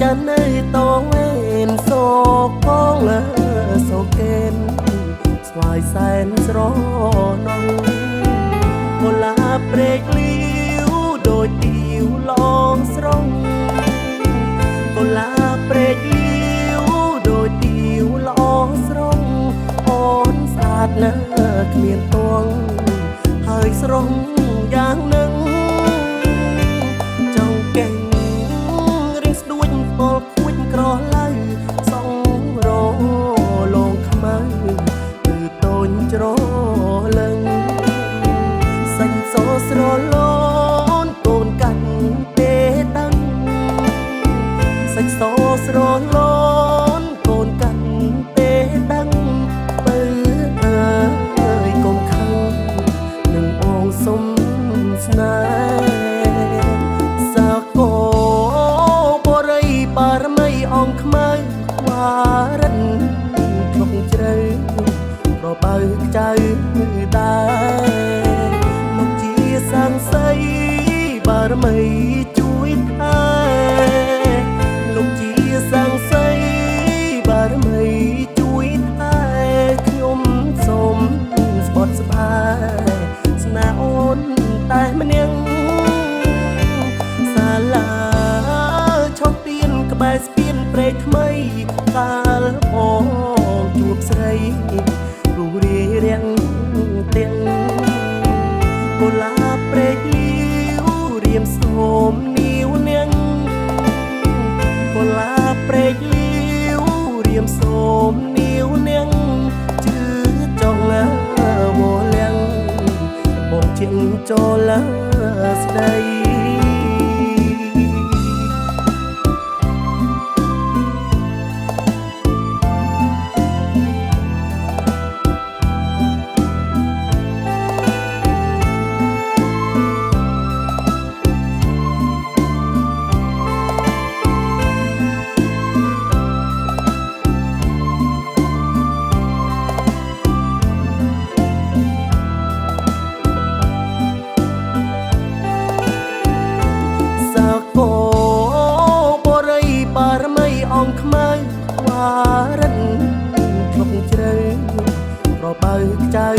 chân nơi to em số con lỡ số kên xoài sen gió nông một lá break liu đôi tiêu long sông một lá break liu đôi tiêu long sông ôn sạt nở miền tuông hơi sông giang nâng trong cành riêng đuôi bò quýt cỏ lay sông rô lông khmai từ tôn trô lưng xanh xô sro lón tôn cành tê tăng xanh xô sro lón tôn cành tê tăng bơi ơi công khăn đừng buông sông snai sa cổ bờ rây bờ mây ong khmai qua rắn thuộc trời rồi bơi trời ta lúc chia sang say bờ mây chuối thay lúc chia sang say bờ mây chuối thay nhôm sôm sport spa sna ôn tai mà niang xa lạ chót tiên cái bài spin break mây ta bỏ chuột say rủ đi riêng tiếng cô lá break liu riêng xôm níu niang cô lá break liu riêng xôm níu niang chứ trong mùa liang một chuyện cho lá đây rồi bơi trời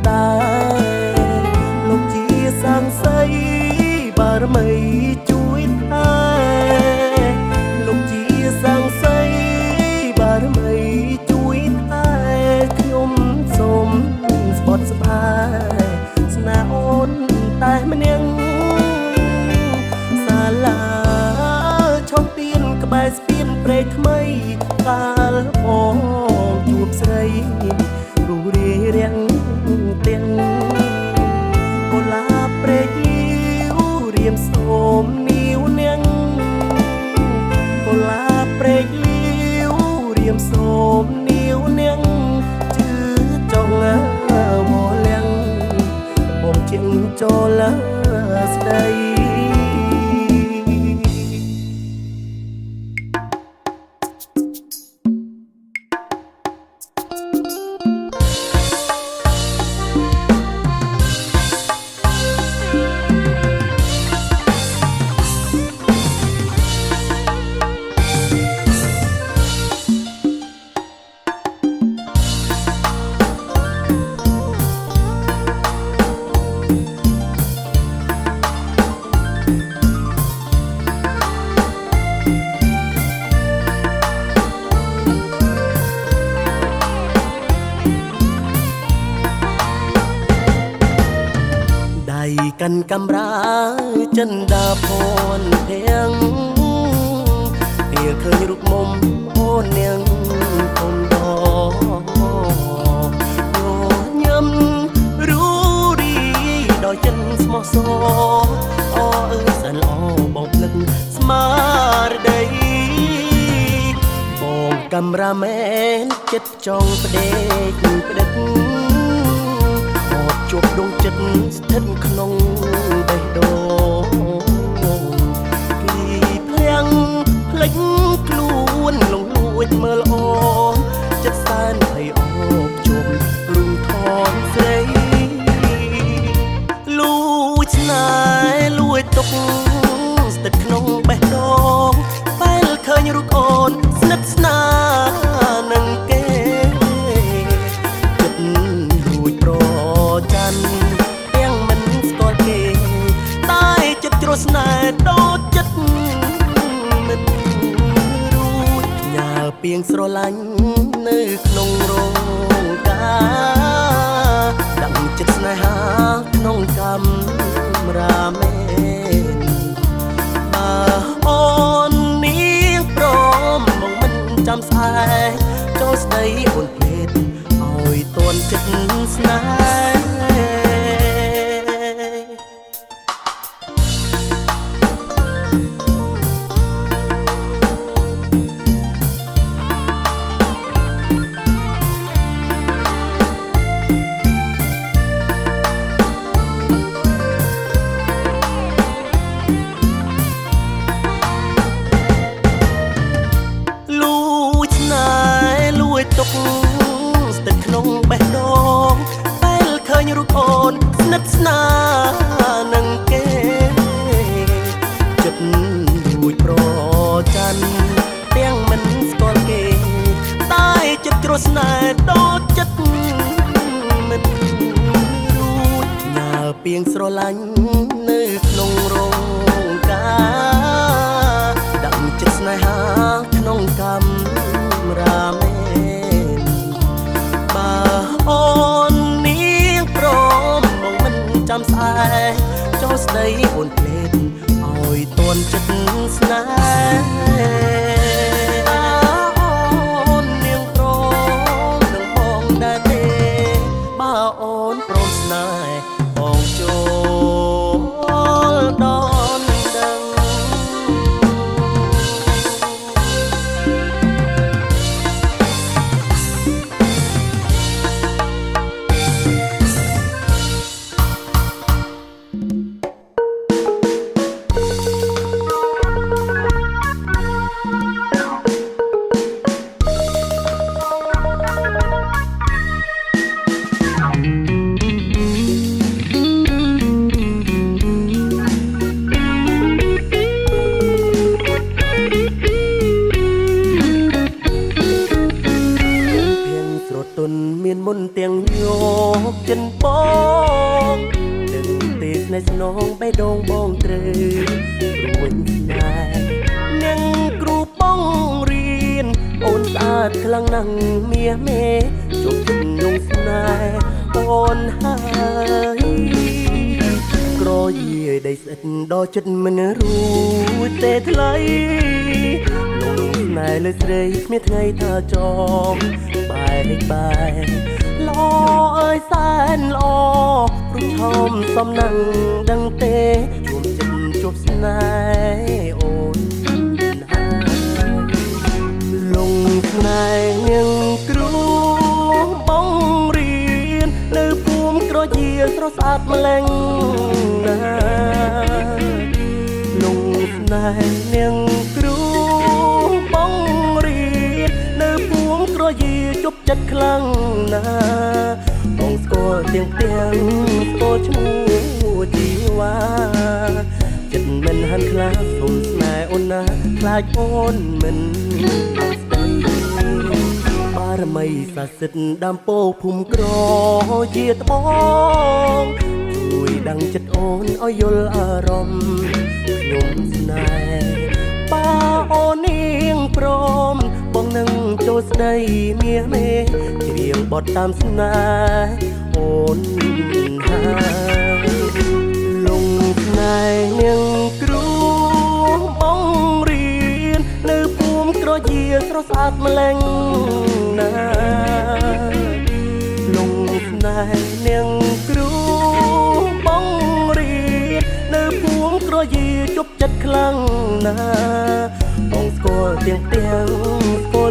ta lúc chia sang say bờ mây chuối thay lúc chia sang say bờ mây chuối thay nhôm xôm sport spa sna ôn tai mà niang xa lạ chót tiên cái bài spin break mây ta bỏ chuột say rủ đi riêng tiếng cô lá break liu riêng xôm níu niang cô lá break liu riêng xôm níu niang chứ trong mùa liang một chuyện cho lá đâyกันกำราจันดาพรเพียงเพียเคยรุกมุมโอนเนียงคนดอกโยยำรู้ดีดอยจันสมอสอ้อสันอ้อบองพลึกสมาร์ได้บองกำราแม่นเจ็ดจองประเด็กประเด็กជួបដងចិត្តស្ថិតក្នុងបេះដូងពីភ្លាំងភ្លេចខ្លួនលងលួចមើលអូនចិត្តសែនភ័យអបជុំរុំថនស្រីលួចស្នេហ៍លួចទុកស្ថិតក្នុងបេះដូងពេលឃ ពីងស្រឡាញ់នៅក្នុងរោងការដឹងចិត្តស្នេហាក្នុងកាមេរ៉ាមែនបើអូននេះព្រមមកមិនចាំស្អែកចូលស្ដីអូនភ្លេតឲ្យតួនចិត្តស្នេហ៍ទុកស្ទឹកក្នុងបេះដូងពេលឃើញរូបអូនស្និទ្ធស្នាលនឹងគេចិត្តរួចប្រច័ណ្ឌទាំងមិនស្គាល់គេតែចិត្តជ្រោះស្នេហ៍ដូចចិត្តមិនរួចញ៉ាពីងស្រឡាញ់នៅក្នុងរោងការដឹងចិត្តស្នេហាក្នុងកាមេរ៉ាមែនអូននេះព្រមមកមិនចាំស្អែកចូលស្ដីអូនភ្លេតឲ្យតួនចិត្តស្នេហ៍អូននាងព្រមនឹងបងដែរទេបើអូនព្រមស្នេហ៍បងចូលដល់ដឹង ទុនមានមុនទាំងយកចិនបងនឹងទេស្នេហ៍ស្នងបេះដូងបងត្រូវរួញស្នេហ៍នាងគ្រូបងរៀនអូនស្អាតខ្លាំងណាស់មាសមេជប់ចិត្តនងស្នេហ៍អូនហើយក្រយាយដីស្អិតដល់ចិត្តមិនរួចទេថ្លៃលងស្នេហ៍លើស្រីគ្មានថ្ងៃថាចងបែកបែកល្អអើយសែនល្អព្រោះឈមសំណាំងដឹងទេជួបចិត្តជួបស្នេហ៍អូនហើយលងស្នេហ៍នាងគ្រូបងរៀននៅភូមិក្រជាស្រស់ស្អាតម្លេងណាលងស្នេហ៍នាងគ្រូបងរៀននៅភូមិក្រជាជប់ចិត្តខ្លាំងណាបងស្គាល់ទាំងស្គាល់ឈ្មោះជីវ៉ាចិត្តមិនហាន់ខ្លាសុំស្នេហ៍អូនណាខ្លាចអូនមិនស្ដីបារមីស័ក្តិសិទ្ធិដើមពោភូមិក្រជាត្បូងជួយដឹងចិត្តអូនឲ្យយល់អារម្មណ៍ខ្ញុំស្នេហ៍បើអូននាងព្រមបងនឹងចូលស្ដីមាសមេច្រៀងបទតាមស្នេហ៍អូនហើយលងស្នេហ៍នាងគ្រូបងរៀននៅភូមិក្រជាស្រស់ស្អាតម្លេងណាលងស្នេហ៍នាងគ្រូបងរៀននៅភូមិក្រជាជប់ចិត្តខ្លាំងណាបងស្គាល់ទាំងស្គាល់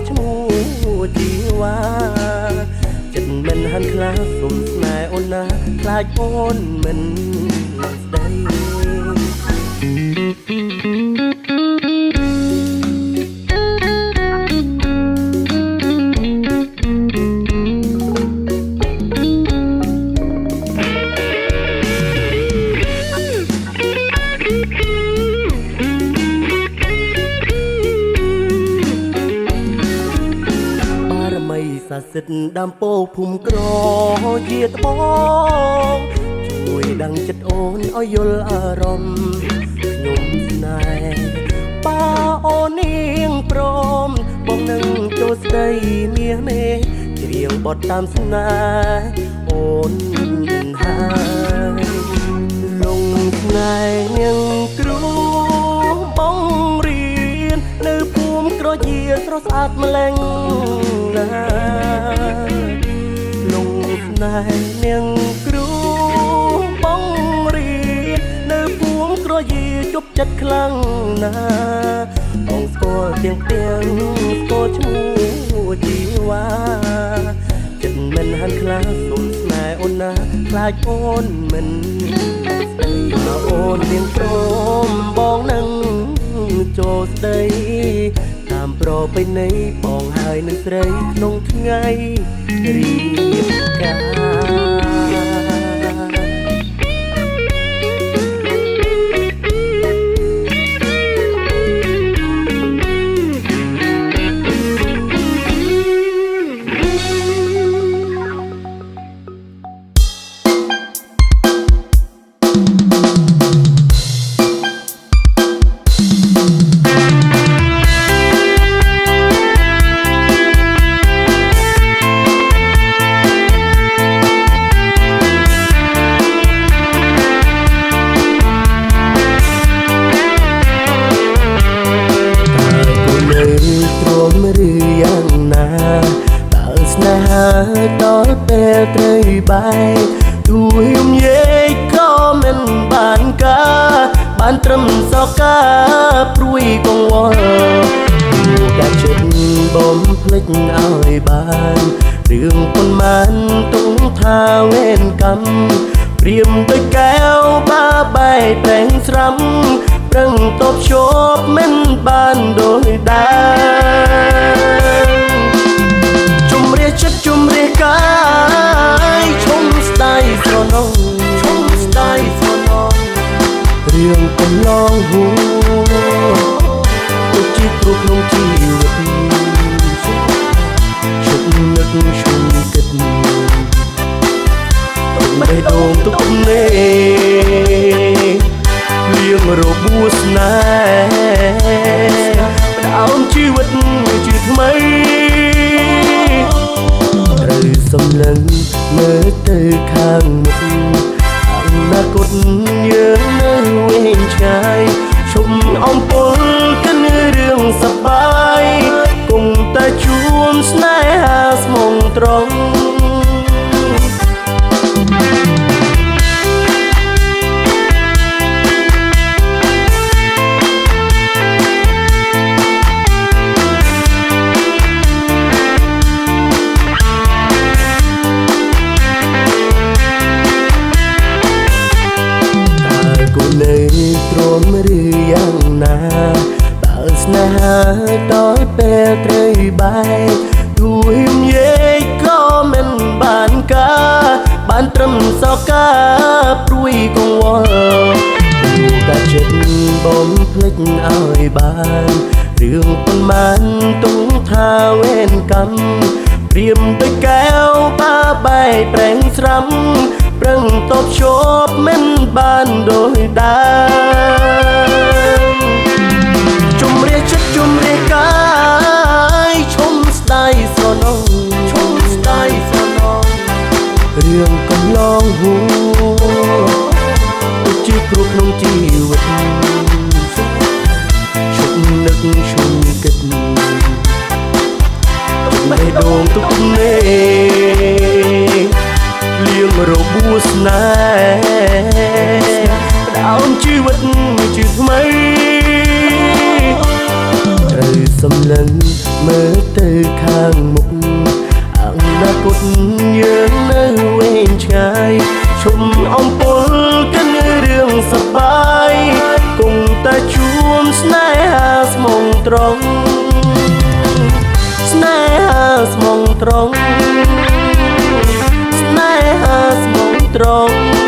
ឈ្មោះជីវ៉ាចិត្តមិនហាន់ខ្លាសុំស្នេហ៍អូនណាខ្លាចអូនមិនស្ដី សសិទ្ធដើមពោភូមិក្រជាត្បូងជួយដឹងចិត្តអូនឲ្យយល់អារម្មណ៍ខ្ញុំស្នេហ៍បើអូននាងព្រមបងនឹងចូល មាសនេះច្រៀងបទតាមស្នេហ៍អូនហើយលងថ្ងៃនាងគ្រូបងរៀននៅភូមិក្រជាស្រស់ស្អាតម្លឹងណាលងថ្ងៃនាងគ្រូបងរៀននៅភូមិក្រជាជប់ចិត្តខ្លាំងណាបងស្គាល់ទាំងស្គាល់ឈ្មោះជីវ៉ាចិត្តមិនហានខ្លាសុំស្នេហ៍អូនណាខ្លាចអូនមិនស្ដីមកអូននាងព្រមបងនឹងចូលស្ដីតាមប្រពៃណីបងហើយនឹងស្រីក្នុងថ្ងៃរៀបការដល់ពេលត្រូវបែកទួយខ្ញុំនិយាយក៏មិនបានការបានត្រឹមសោកាព្រួយកង្វល់ការចិត្តបំភ្លេចឲ្យបានរឿងប៉ុន្មានទុំថាវេនកម្មព្រាមដូចកែវបាបែកប្រេងស្រាំប្រឹងតបជប់មិនបានដូចដែរជំរះចិត្តជំរះកាយឈុំស្ដាយស្រណងឈុំស្ដាយស្រណងរឿងកំឡងហួដូចជាគ្រូក្នុងជីវិតជុកនឹកឈុំគិតទុកបេះដូងទុកនេលៀងរបួសស្នេហ៍ផ្ដើមជីវិតជាថ្មីត្រូវសម្លឹងមើលទៅខាងមុខអនាគតយើងនៅវែងឆ្ងាយឈុំអំពើកិនរឿងសប្បាយគង់តែជួមស្នេហាស្មងត្រង់ទ្រាំឬយ៉ាងណាបើស្នេហាដល់ពេលត្រូវបែកទួយនិយាយក៏មិនបានការបានត្រឹមសោកាព្រួយកង្វល់ការចិត្តបំភ្លេចឲ្យបានរឿងប៉ុន្មានទុំថាវេនកម្មព្រាមដូចកែវបាបែកប្រេងស្រាំប្រឹងតបជប់មិនបានដូចដែរជំរះចិត្តជំរះកាយឈុំស្ដាយស្រណងឈុំស្ដាយស្រណងរឿងកំឡងហួដូចជាគ្រូក្នុងជីវិតជុកនឹកឈុំគិតទុកបេះដូងទុកនេលៀងរបួសស្នេហ៍ផ្ដើមជីវិតជាថ្មីត្រូវសម្លឹងមើលទៅខាងមុខអនាគតយើងនៅវែងឆ្ងាយឈុំអំពើកិនរឿងសប្បាយគង់តែជួមស្នេហាស្មងត្រង់ស្នេហាស្មងត្រង់ស្នេហាស្មងត្រង់